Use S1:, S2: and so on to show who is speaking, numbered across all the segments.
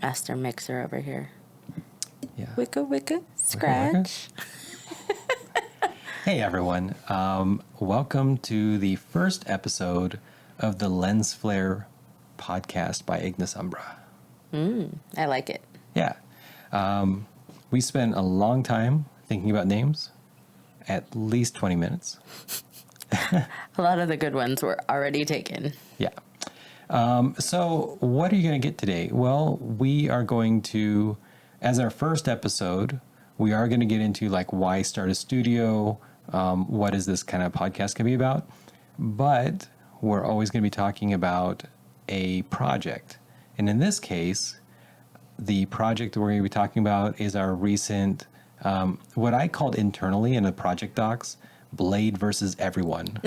S1: master mixer over here.
S2: Yeah.
S1: Wicca, scratch.
S2: Hey everyone, welcome to the first episode of the Lens Flare podcast by Ignis Umbra.
S1: I like it.
S2: Yeah. We spent a long time thinking about names, at least 20 minutes.
S1: A lot of the good ones were already taken.
S2: Yeah. So what are you going to get today? Well, we are going to, as our first episode, we are going to get into like why start a studio, what is this kind of podcast going to be about? But we're always going to be talking about a project. And in this case, the project we're going to be talking about is our recent, what I called internally in the project docs, Blade versus everyone.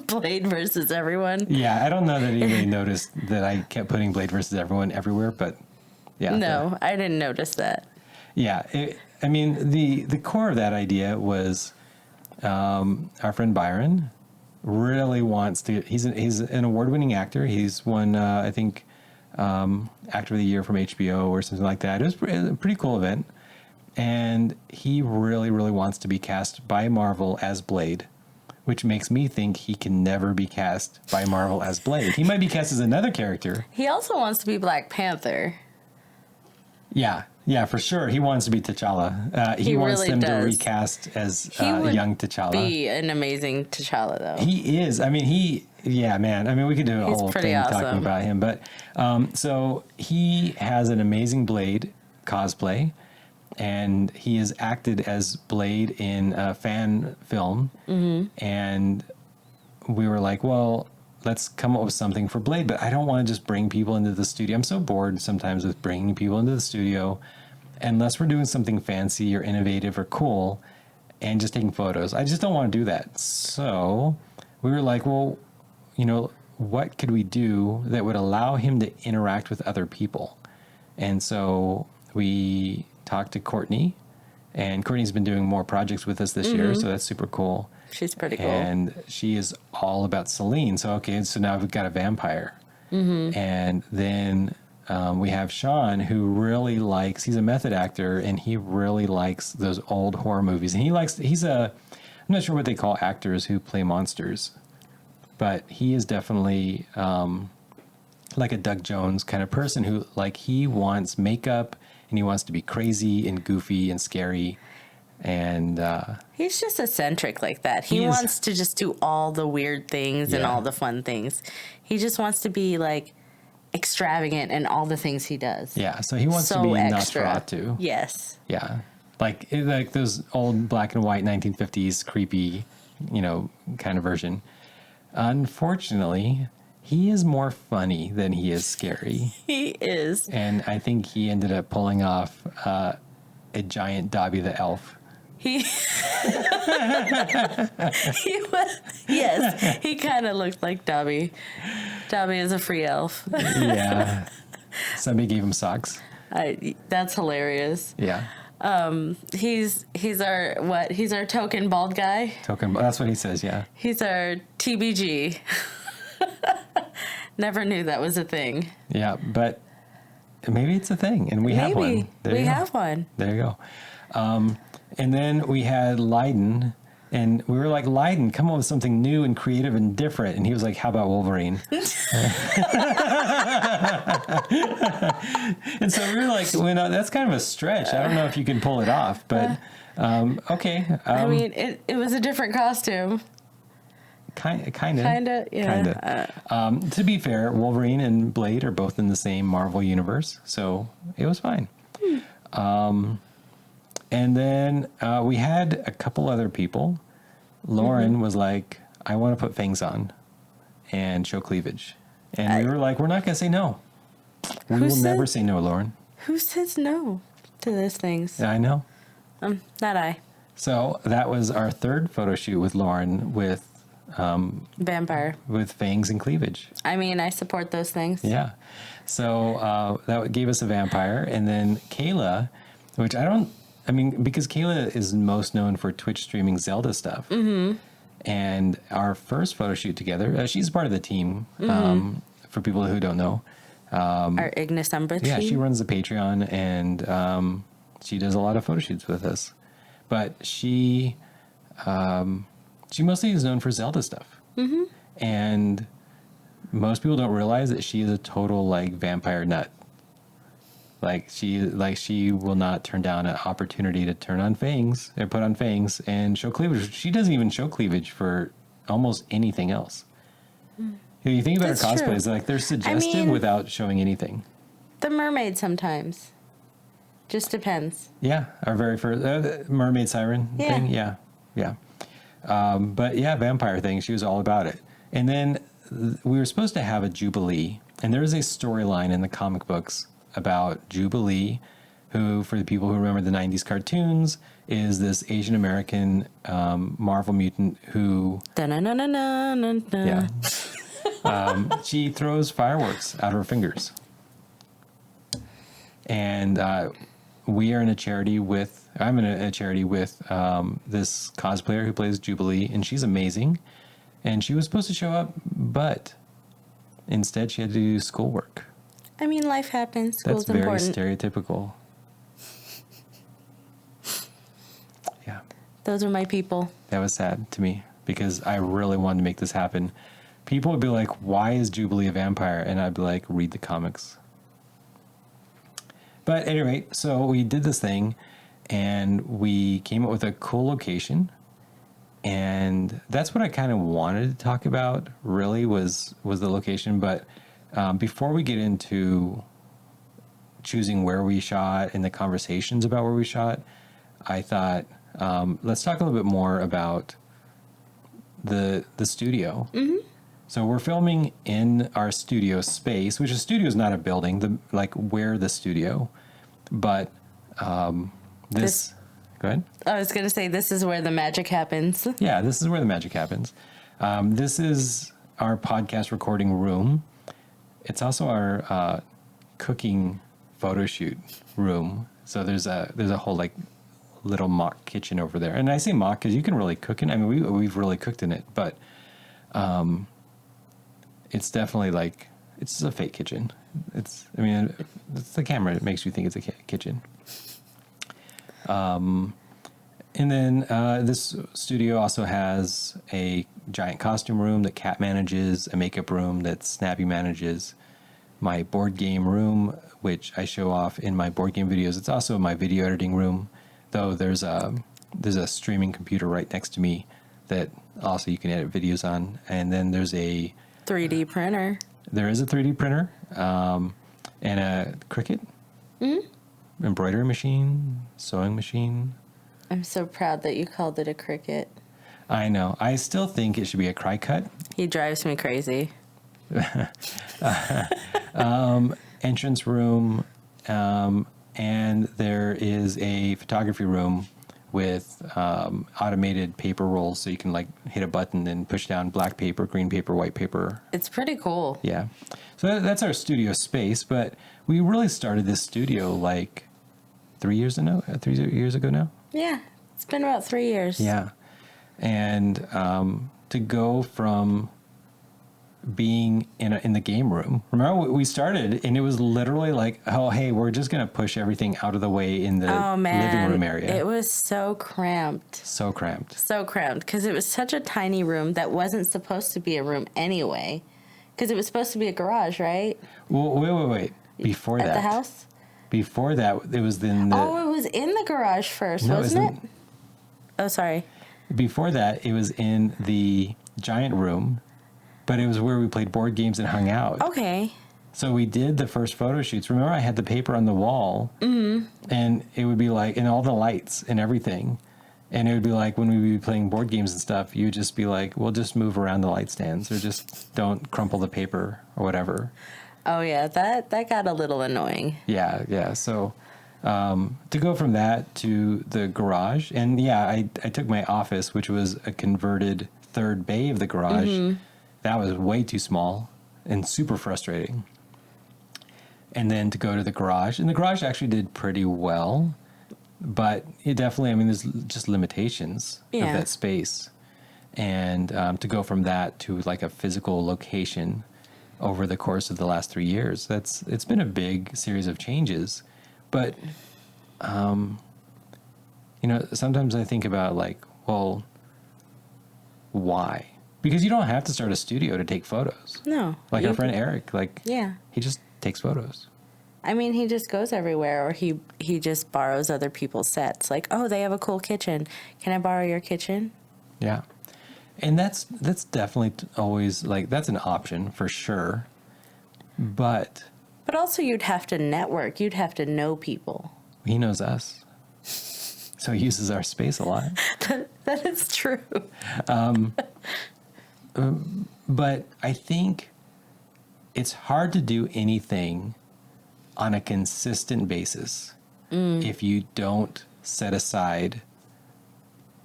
S1: Blade versus everyone?
S2: Yeah, I don't know that anybody noticed that I kept putting Blade versus everyone everywhere, but yeah.
S1: No, I didn't notice that.
S2: Yeah, the core of that idea was our friend Byron really wants to. He's an award-winning actor. He's won, I think, Actor of the Year from HBO or something like that. It was a pretty cool event, and he really, really wants to be cast by Marvel as Blade, which makes me think he can never be cast by Marvel as Blade. He might be cast as another character.
S1: He also wants to be Black Panther.
S2: Yeah, for sure. He wants to be T'Challa. He wants
S1: really
S2: them
S1: does.
S2: to recast as young T'Challa.
S1: Be an amazing T'Challa, though.
S2: He is. Man. We could do a whole thing
S1: awesome.
S2: talking about him. But so he has an amazing Blade cosplay, and he has acted as Blade in a fan film. Mm-hmm. And we were like, well, let's come up with something for Blade, but I don't want to just bring people into the studio. I'm so bored sometimes with bringing people into the studio unless we're doing something fancy or innovative or cool and just taking photos. I just don't want to do that. So we were like, well, what could we do that would allow him to interact with other people? And so we talked to Courtney, and Courtney's been doing more projects with us this year, so that's super cool.
S1: She's pretty cool.
S2: And she is all about Celine. So now we've got a vampire. Mm-hmm. And then we have Sean, who really likes, he's a method actor, and he really likes those old horror movies. And I'm not sure what they call actors who play monsters, but he is definitely like a Doug Jones kind of person who, like, he wants makeup and he wants to be crazy and goofy and scary. And
S1: he's just eccentric like that. He wants to just do all the weird things and all the fun things. He just wants to be like extravagant in all the things he does.
S2: Yeah, so he wants to be
S1: extra.
S2: Nosferatu.
S1: Yes.
S2: Yeah, like those old black and white 1950s creepy, kind of version. Unfortunately, he is more funny than he is scary.
S1: He is.
S2: And I think he ended up pulling off a giant Dobby the elf.
S1: He kind of looked like Dobby. Dobby is a free elf.
S2: Yeah. Somebody gave him socks.
S1: That's hilarious.
S2: Yeah.
S1: He's our token bald guy.
S2: That's what he says, yeah.
S1: He's our TBG. Never knew that was a thing.
S2: Yeah, but maybe it's a thing, and we have one.
S1: We have one.
S2: There you go. And then we had Leiden, and we were like, Leiden, come up with something new and creative and different. And he was like, how about Wolverine? And so we were like, that's kind of a stretch. I don't know if you can pull it off, but okay.
S1: It was a different costume.
S2: Kinda.
S1: Yeah.
S2: Kinda. To be fair, Wolverine and Blade are both in the same Marvel universe, so it was fine. And then we had a couple other people. Lauren was like, I want to put fangs on and show cleavage. And we were like, we're not going to say no. We will never say no, Lauren.
S1: Who says no to those things?
S2: Yeah, I know.
S1: Not I.
S2: So that was our third photo shoot with Lauren with
S1: vampire.
S2: With fangs and cleavage.
S1: I support those things.
S2: Yeah. So that gave us a vampire. And then Kayla, which because Kayla is most known for Twitch streaming Zelda stuff. Mm-hmm. And our first photo shoot together, she's part of the team, for people who don't know.
S1: Our Ignis Umbra team.
S2: Yeah, she runs the Patreon, and she does a lot of photo shoots with us. But she mostly is known for Zelda stuff. Mm-hmm. And most people don't realize that she is a total like vampire nut. She will not turn down an opportunity to turn on fangs or put on fangs and show cleavage. She doesn't even show cleavage for almost anything else. You think about her cosplays, like they're suggestive without showing anything.
S1: The mermaid sometimes. Just depends.
S2: Yeah, our very first mermaid siren thing. Yeah. But yeah, vampire thing. She was all about it. And then we were supposed to have a Jubilee, and there is a storyline in the comic books about Jubilee, who, for the people who remember the 90s cartoons, is this Asian American Marvel mutant who... Yeah. She throws fireworks out of her fingers. And I'm in a charity with this cosplayer who plays Jubilee, and she's amazing. And she was supposed to show up, but instead she had to do schoolwork.
S1: I mean, life happens. School's important.
S2: That's very stereotypical. Yeah.
S1: Those are my people.
S2: That was sad to me because I really wanted to make this happen. People would be like, why is Jubilee a vampire? And I'd be like, read the comics. But at any rate, so we did this thing and we came up with a cool location. And that's what I kind of wanted to talk about, really, was the location. But before we get into choosing where we shot and the conversations about where we shot, I thought, let's talk a little bit more about the studio. Mm-hmm. So we're filming in our studio space, which a studio is not a building, where the studio, but this go ahead.
S1: I was going to say, this is where the magic happens.
S2: Yeah, this is where the magic happens. This is our podcast recording room. It's also our cooking photo shoot room. So there's a whole little mock kitchen over there. And I say mock because you can really cook in. I mean, we've really cooked in it, but it's definitely it's a fake kitchen. It's the camera. It makes you think it's a kitchen. And then this studio also has a giant costume room that Kat manages, a makeup room that Snappy manages, my board game room, which I show off in my board game videos. It's also my video editing room, though there's a streaming computer right next to me that also you can edit videos on. And then there's a
S1: 3D printer.
S2: There is a 3D printer and a Cricut, embroidery machine, sewing machine.
S1: I'm so proud that you called it a Cricut.
S2: I know. I still think it should be a Cricut.
S1: He drives me crazy.
S2: Entrance room, and there is a photography room with automated paper rolls, so you can hit a button and push down black paper, green paper, white paper.
S1: It's pretty cool.
S2: Yeah. So that's our studio space, but we really started this studio 3 years ago now.
S1: Yeah, it's been about 3 years.
S2: Yeah. And to go from being in the game room, remember we started and it was literally oh, hey, we're just going to push everything out of the way in the living room area.
S1: It was so cramped.
S2: So cramped
S1: because it was such a tiny room that wasn't supposed to be a room anyway, because it was supposed to be a garage, right?
S2: Well, wait. Before that.
S1: At the house?
S2: Before that, it was in the...
S1: Oh, it was in the garage first, wasn't it? Oh, sorry.
S2: Before that, it was in the giant room, but it was where we played board games and hung out.
S1: Okay.
S2: So we did the first photo shoots. Remember, I had the paper on the wall, and it would be and all the lights and everything. And it would be when we would be playing board games and stuff, you would just be we'll just move around the light stands or just don't crumple the paper or whatever.
S1: Oh, yeah, that got a little annoying.
S2: Yeah. So to go from that to the garage, and yeah, I took my office, which was a converted third bay of the garage. Mm-hmm. That was way too small and super frustrating. And then to go to the garage, and the garage actually did pretty well, but it definitely, there's just limitations of that space. And to go from that to a physical location over the course of the last 3 years. It's been a big series of changes, but sometimes I think about like, well, why? Because you don't have to start a studio to take photos.
S1: No.
S2: Like our friend Eric, he just takes photos.
S1: I mean, he just goes everywhere, or he just borrows other people's sets. Like, oh, they have a cool kitchen. Can I borrow your kitchen?
S2: Yeah. And that's definitely always like, that's an option for sure. But
S1: also you'd have to network. You'd have to know people.
S2: He knows us. So he uses our space a lot.
S1: That is true.
S2: But I think it's hard to do anything on a consistent basis if you don't set aside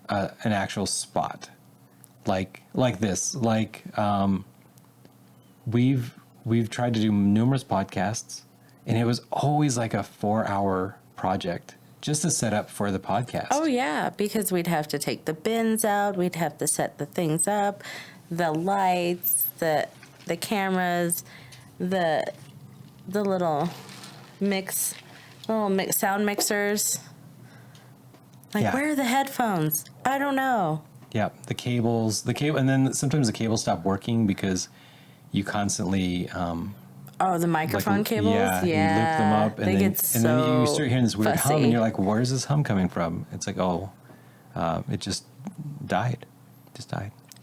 S2: an actual spot like this. Like we've tried to do numerous podcasts, and it was always like a 4-hour project just to set up for the podcast.
S1: Oh yeah, because we'd have to take the bins out, we'd have to set the things up, the lights, the cameras, the little sound mixers. Like, where are the headphones? I don't know.
S2: Yeah, the cable, and then sometimes the cables stop working because you constantly
S1: the microphone cables?
S2: Yeah, you loop them up, and then you start hearing this weird hum, and you're like, where's this hum coming from? It's like, it just died.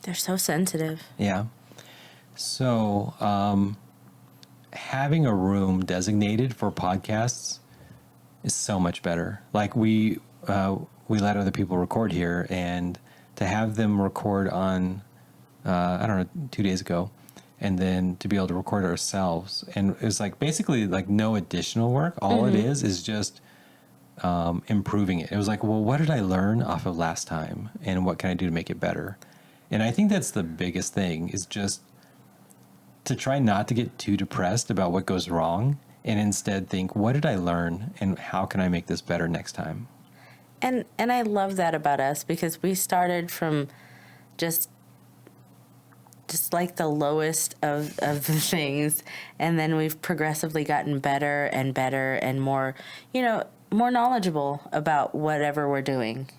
S1: They're so sensitive.
S2: Yeah. So having a room designated for podcasts is so much better. Like we let other people record here, and to have them record on, 2 days ago, and then to be able to record ourselves. And it was like basically like no additional work. All it is just improving it. It was like, well, what did I learn off of last time? And what can I do to make it better? And I think that's the biggest thing, is just to try not to get too depressed about what goes wrong, and instead think, what did I learn and how can I make this better next time?
S1: And I love that about us, because we started from just like the lowest of the things, and then we've progressively gotten better and better and more knowledgeable about whatever we're doing.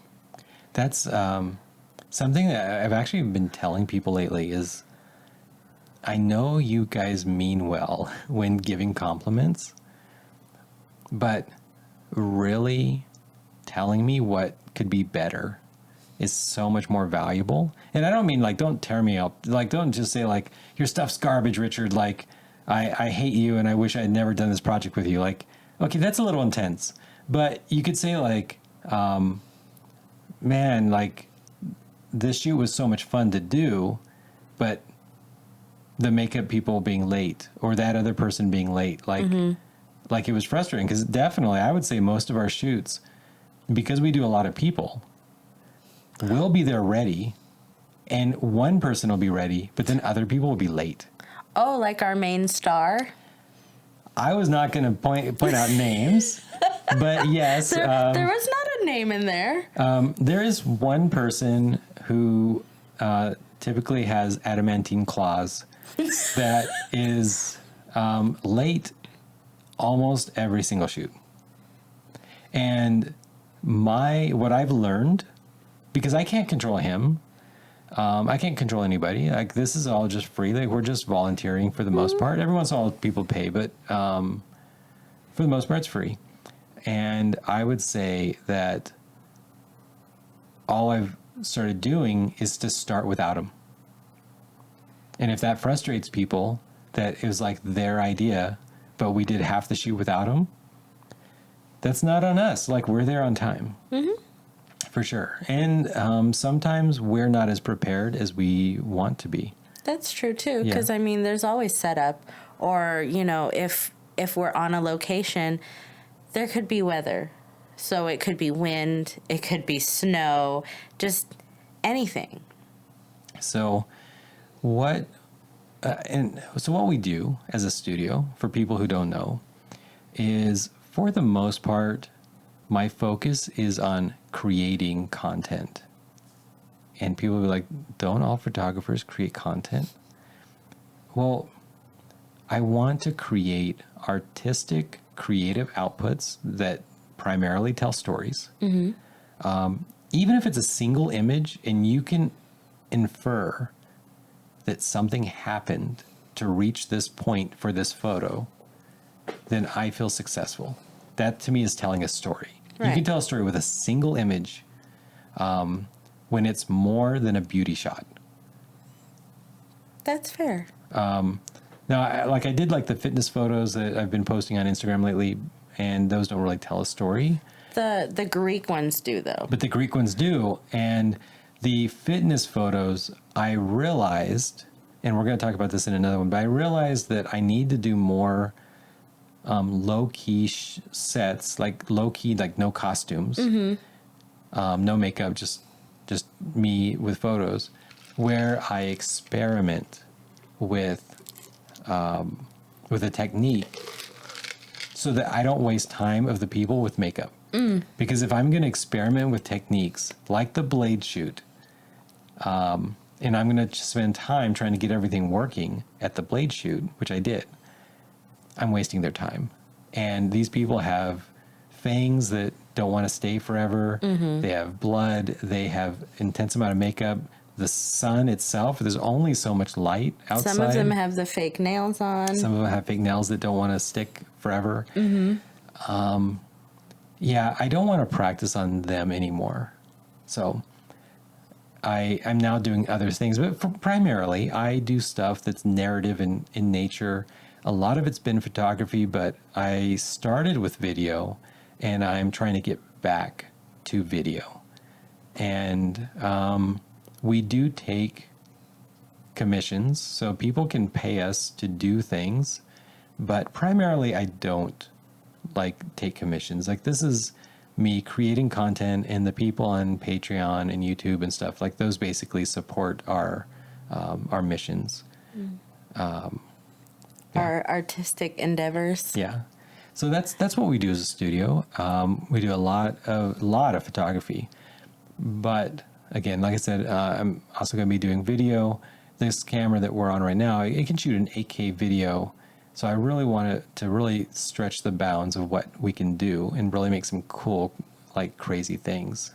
S1: That's
S2: something that I've actually been telling people lately is, I know you guys mean well when giving compliments, but really telling me what could be better is so much more valuable. And I don't mean like, don't tear me up. Like, don't just say like, your stuff's garbage, Richard. Like, I hate you and I wish I had never done this project with you. Like, okay, that's a little intense. But you could say like, man, like, this shoot was so much fun to do, but the makeup people being late, or that other person being late, like it was frustrating. Because definitely, I would say most of our shoots, because we do a lot of people, we'll be there ready, and one person will be ready, but then other people will be late.
S1: Oh, like our main star?
S2: I was not going to point out names, but yes.
S1: There was not a name in there.
S2: There is one person who typically has adamantine claws that is late almost every single shoot. And what I've learned, because I can't control him, I can't control anybody. Like, this is all just free. Like, we're just volunteering for the most part. Every once in a while people pay, but for the most part it's free. And I would say that all I've started doing is to start without him. And if that frustrates people, that it was like their idea, but we did half the shoot without him, that's not on us. Like, we're there on time. For sure. And sometimes we're not as prepared as we want to be.
S1: That's true too, because I mean, there's always setup, or if we're on a location, there could be weather. So it could be wind, it could be snow, just anything.
S2: So what we do as a studio, for people who don't know, is, for the most part, my focus is on creating content. And people will be like, don't all photographers create content? Well, I want to create artistic, creative outputs that primarily tell stories. Even if it's a single image and you can infer that something happened to reach this point for this photo, then I feel successful. That to me is telling a story. You can tell a story with a single image when it's more than a beauty shot.
S1: That's fair.
S2: Now, I did like the fitness photos that I've been posting on Instagram lately, and those don't really tell a story.
S1: The Greek ones do, though.
S2: But the Greek ones do. And the fitness photos, I realized, and we're going to talk about this in another one, but I realized that I need to do more low-key sets, like low-key, like no costumes, no makeup, just me with photos, where I experiment with a technique so that I don't waste time of the people with makeup. Because if I'm going to experiment with techniques like the blade shoot, and I'm going to spend time trying to get everything working at the blade shoot, which I did, I'm wasting their time. And these people have fangs that don't want to stay forever. They have blood. They have intense amount of makeup. The sun itself, there's only so much light outside.
S1: Some of them have the fake nails on.
S2: Some of them have fake nails that don't want to stick forever. Yeah, I don't want to practice on them anymore. So I'm now doing other things, but primarily I do stuff that's narrative in nature. A lot of it's been photography, but I started with video and I'm trying to get back to video. And we do take commissions, so people can pay us to do things, but primarily I don't take commissions. Like, this is me creating content, and the people on Patreon and YouTube and stuff, like, those basically support our missions.
S1: Our artistic endeavors.
S2: Yeah. So that's what we do as a studio. We do a lot of photography, but again, like I said, I'm also going to be doing video. This camera that we're on right now, it can shoot an 8K video. So I really want to really stretch the bounds of what we can do and really make some cool, crazy things.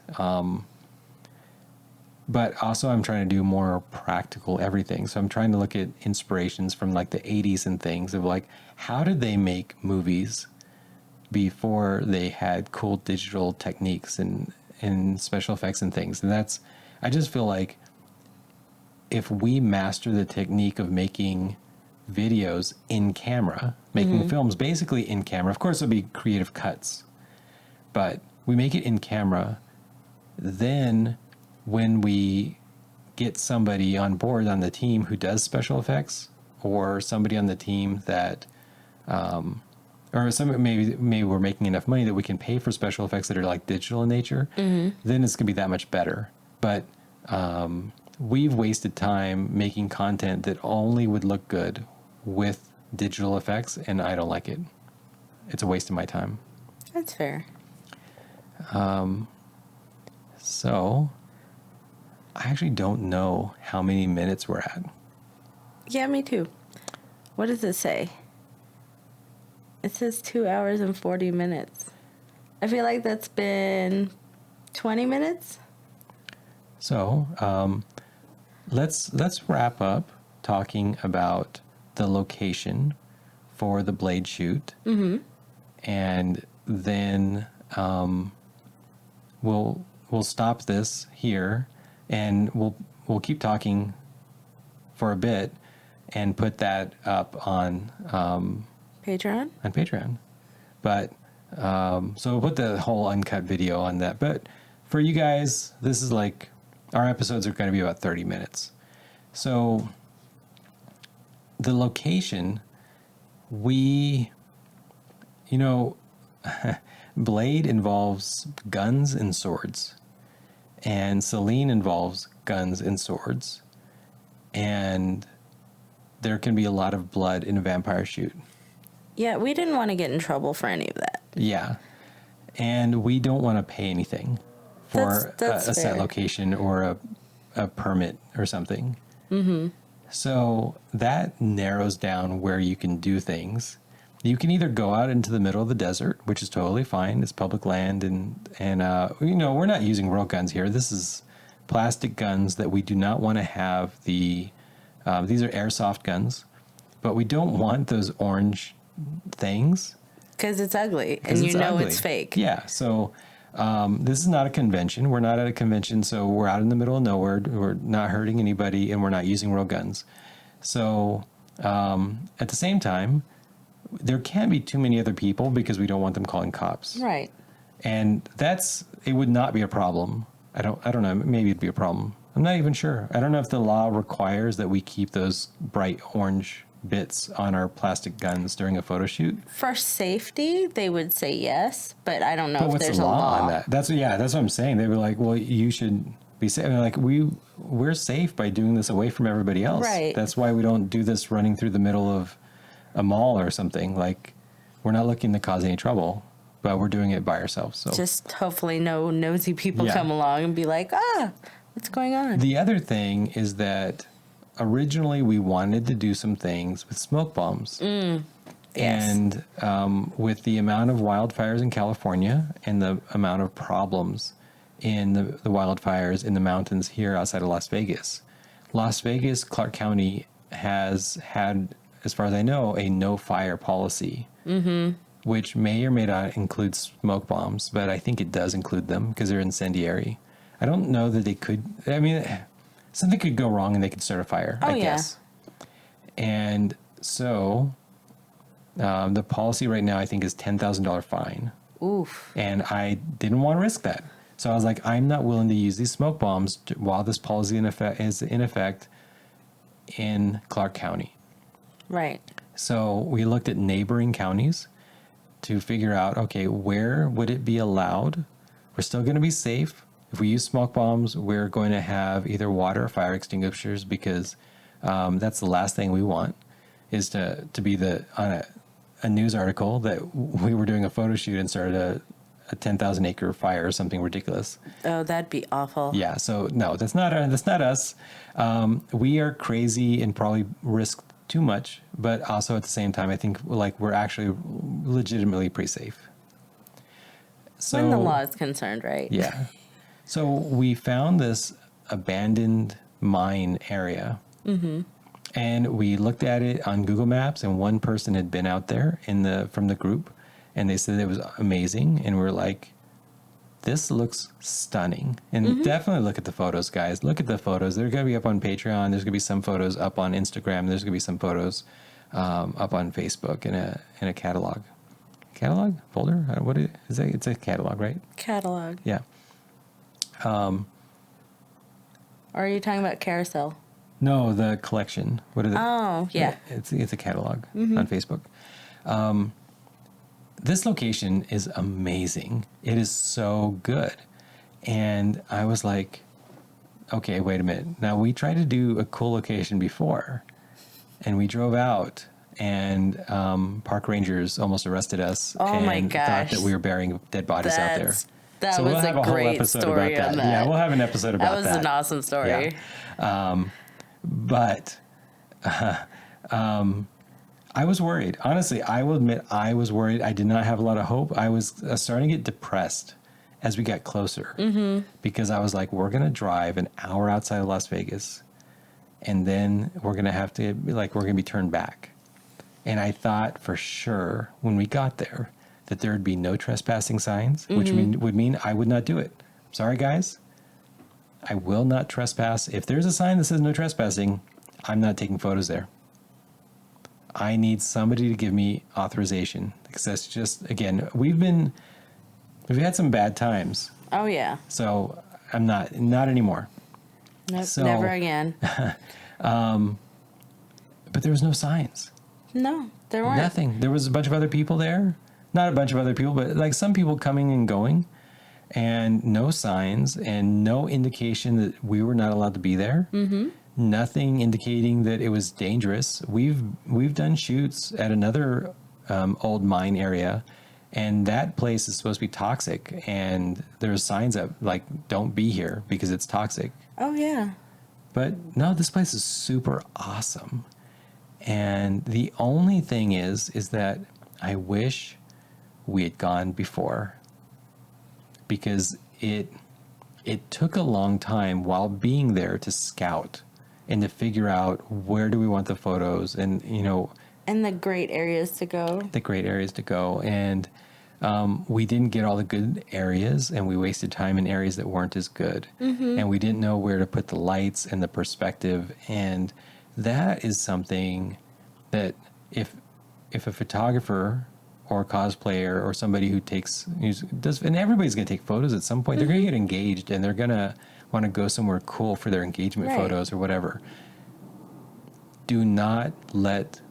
S2: But also I'm trying to do more practical everything. So I'm trying to look at inspirations from the 80s and things of how did they make movies before they had cool digital techniques and special effects and things. And I just feel like if we master the technique of making videos in camera, making films basically in camera, of course it'll be creative cuts, but we make it in camera, then when we get somebody on board on the team who does special effects, or somebody on the team that or maybe we're making enough money that we can pay for special effects that are digital in nature, then it's gonna be that much better. But we've wasted time making content that only would look good with digital effects, and I don't like it. It's a waste of my time.
S1: That's fair.
S2: So I actually don't know how many minutes we're at.
S1: Yeah, me too. What does it say? It says 2 hours and 40 minutes. I feel like that's been 20 minutes.
S2: So let's wrap up talking about the location for the blade shoot, and then we'll stop this here, and we'll keep talking for a bit and put that up on
S1: Patreon?
S2: On Patreon. But so we'll put the whole uncut video on that. But for you guys, this is our episodes are going to be about 30 minutes. So the location, Blade involves guns and swords, and Celine involves guns and swords, and there can be a lot of blood in a vampire shoot.
S1: Yeah, we didn't want to get in trouble for any of that.
S2: Yeah, and we don't want to pay anything for
S1: that's
S2: a set
S1: fair.
S2: location or a permit or something. So that narrows down where you can do things. You can either go out into the middle of the desert, which is totally fine. It's public land, and we're not using real guns here. This is plastic guns that we do not want to have. These are airsoft guns, but we don't want those orange things
S1: because it's ugly, and it's fake.
S2: Yeah. So this is not a convention. We're not at a convention, so we're out in the middle of nowhere. We're not hurting anybody, and we're not using real guns. So at the same time, there can't be too many other people because we don't want them calling cops.
S1: Right.
S2: And it would not be a problem. I don't know. Maybe it'd be a problem. I'm not even sure. I don't know if the law requires that we keep those bright orange bits on our plastic guns during a photo shoot.
S1: For safety, they would say yes, but I don't know if
S2: what's
S1: there's
S2: the
S1: a law
S2: on that. That's what I'm saying. They were like, well, you should be safe. I mean, like we're safe by doing this away from everybody else.
S1: Right.
S2: That's why we don't do this running through the middle of a mall or something. Like, we're not looking to cause any trouble, but we're doing it by ourselves. So
S1: just hopefully no nosy people come along and be like, what's going on?
S2: The other thing is that originally we wanted to do some things with smoke bombs.
S1: Yes.
S2: And with the amount of wildfires in California and the amount of problems in the wildfires in the mountains here outside of Las Vegas, Clark County has had, as far as I know, a no fire policy, which may or may not include smoke bombs, but I think it does include them because they're incendiary. I don't know that they could. I mean, something could go wrong and they could start a fire, I guess. And so the policy right now, I think, is $10,000 fine.
S1: Oof.
S2: And I didn't want to risk that. So I was like, I'm not willing to use these smoke bombs while this policy is in effect in Clark County.
S1: Right.
S2: So we looked at neighboring counties to figure out, okay, where would it be allowed? We're still going to be safe. If we use smoke bombs, we're going to have either water or fire extinguishers because that's the last thing we want, is to be on a news article that we were doing a photo shoot and started a 10,000 acre fire or something ridiculous.
S1: Oh, that'd be awful.
S2: Yeah. So no, that's not us. We are crazy and probably risk too much, but also at the same time, I think like we're actually legitimately pretty safe. So,
S1: when the law is concerned, right?
S2: Yeah. So we found this abandoned mine area, and we looked at it on Google Maps, and one person had been out there from the group, and they said it was amazing, and we're like, this looks stunning. And definitely look at the photos, guys. Look at the photos. They're going to be up on Patreon. There's going to be some photos up on Instagram. There's going to be some photos up on Facebook in a catalog. Catalog? Folder? What is it? It's a catalog, right?
S1: Catalog.
S2: Yeah.
S1: Or are you talking about carousel?
S2: No, the collection. What is it?
S1: Oh, yeah.
S2: It's a catalog on Facebook. This location is amazing. It is so good. And I was like, okay, wait a minute. Now, we tried to do a cool location before, and we drove out, and park rangers almost arrested us and thought that we were burying dead bodies out there.
S1: That
S2: so
S1: was
S2: we'll have
S1: a
S2: whole
S1: great
S2: episode
S1: story
S2: about
S1: on
S2: that.
S1: that.
S2: Yeah, we'll have an episode about that.
S1: That was an awesome story.
S2: Yeah. But I was worried. Honestly, I will admit I was worried. I did not have a lot of hope. I was starting to get depressed as we got closer because I was like, we're going to drive an hour outside of Las Vegas, and then we're going to have to we're going to be turned back. And I thought for sure when we got there that there would be no trespassing signs, which would mean I would not do it. Sorry, guys. I will not trespass. If there's a sign that says no trespassing, I'm not taking photos there. I need somebody to give me authorization because that's just, again, we've had some bad times.
S1: Oh, yeah.
S2: So I'm not anymore.
S1: Nope, never again.
S2: But there was no signs.
S1: No, there weren't.
S2: Nothing. There was a bunch of other people there. Not a bunch of other people, but like some people coming and going, and no signs and no indication that we were not allowed to be there. Nothing indicating that it was dangerous. We've done shoots at another old mine area, and that place is supposed to be toxic, and there's signs up like, don't be here because it's toxic.
S1: Oh, yeah.
S2: But no, this place is super awesome. And the only thing is that I wish we had gone before, because it took a long time while being there to scout and to figure out where do we want the photos, and
S1: And the great areas to go.
S2: And we didn't get all the good areas, and we wasted time in areas that weren't as good. And we didn't know where to put the lights and the perspective. And that is something that if a photographer or a cosplayer or somebody who does, and everybody's going to take photos at some point, they're going to get engaged, and they're going to want to go somewhere cool for their engagement photos or whatever. Do not let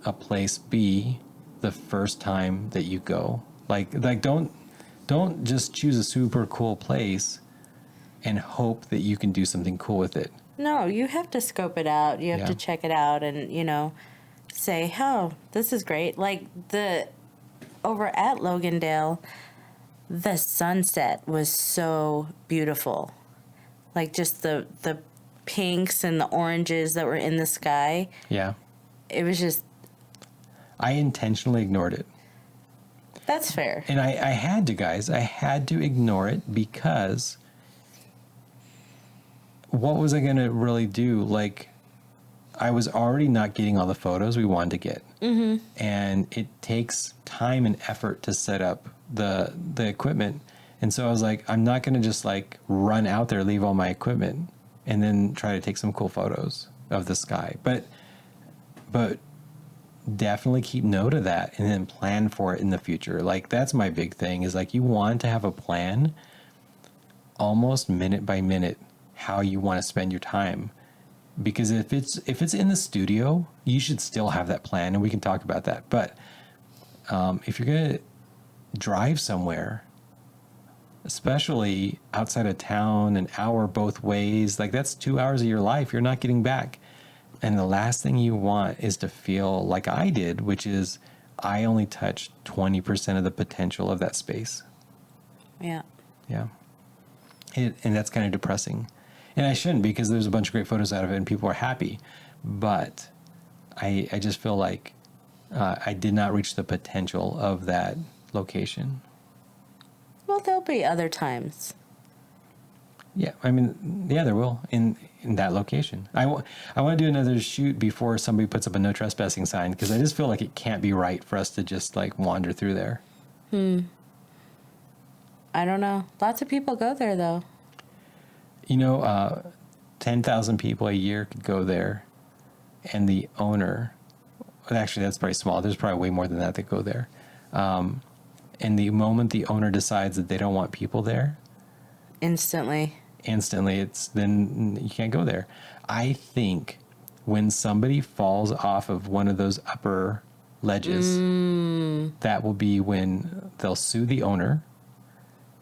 S2: a place be the first time that you go. Like don't just choose a super cool place and hope that you can do something cool with it.
S1: No, you have to scope it out. You have to check it out and, say, oh, this is great. Like over at Logandale, the sunset was so beautiful. Like just the pinks and the oranges that were in the sky.
S2: Yeah.
S1: It was just...
S2: I intentionally ignored it.
S1: That's fair.
S2: And I had to, guys. I had to ignore it, because what was I going to really do? Like, I was already not getting all the photos we wanted to get. And it takes time and effort to set up the equipment. And so I was like, I'm not going to just like run out there, leave all my equipment, and then try to take some cool photos of the sky. But definitely keep note of that and then plan for it in the future. Like, that's my big thing, is like, you want to have a plan almost minute by minute how you want to spend your time. Because if it's in the studio, you should still have that plan, and we can talk about that. But if you're going to drive somewhere, especially outside of town, an hour both ways, like that's 2 hours of your life you're not getting back. And the last thing you want is to feel like I did, which is I only touched 20% of the potential of that space.
S1: Yeah.
S2: Yeah. And that's kind of depressing. And I shouldn't, because there's a bunch of great photos out of it and people are happy. But I just feel like I did not reach the potential of that location.
S1: Well, there'll be other times.
S2: Yeah, I mean, yeah, there will in that location. I want to do another shoot before somebody puts up a no trespassing sign, because I just feel like it can't be right for us to just like wander through there.
S1: I don't know. Lots of people go there, though.
S2: 10,000 people a year could go there, and the owner, actually that's probably small. There's probably way more than that go there. And the moment the owner decides that they don't want people there, instantly then you can't go there. I think when somebody falls off of one of those upper ledges, that will be when they'll sue the owner,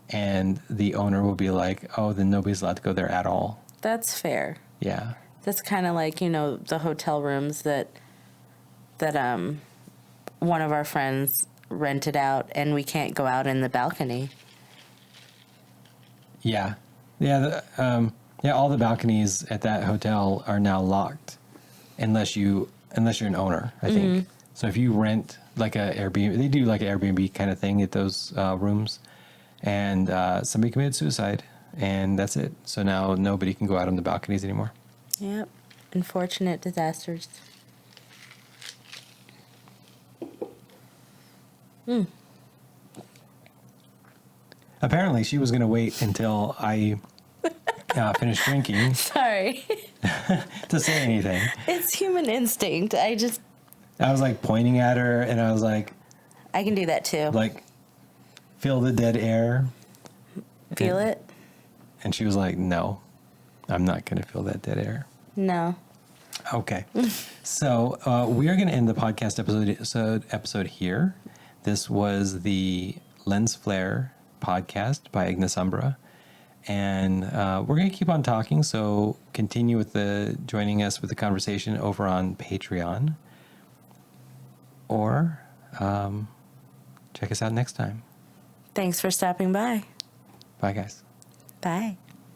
S2: and the owner will be like, oh, then nobody's allowed to go there at all.
S1: That's fair.
S2: Yeah.
S1: That's kind of like, the hotel rooms that one of our friends rented out, and we can't go out in the balcony.
S2: Yeah. Yeah. All the balconies at that hotel are now locked unless you're an owner, I think. So if you rent like a Airbnb, they do like an Airbnb kind of thing at those rooms, and somebody committed suicide, and that's it. So now nobody can go out on the balconies anymore.
S1: Yep. Unfortunate disasters.
S2: Apparently, she was going to wait until I finished drinking.
S1: Sorry.
S2: To say anything.
S1: It's human instinct. I
S2: was like pointing at her, and I was like,
S1: I can do that too.
S2: Like, feel the dead air.
S1: Feel it? And
S2: she was like, no, I'm not going to feel that dead air.
S1: No.
S2: Okay. So we are going to end the podcast episode here. This was the Lens Flare podcast by Ignis Umbra. And we're going to keep on talking. So continue with joining us with the conversation over on Patreon. Or check us out next time.
S1: Thanks for stopping by.
S2: Bye, guys.
S1: Bye.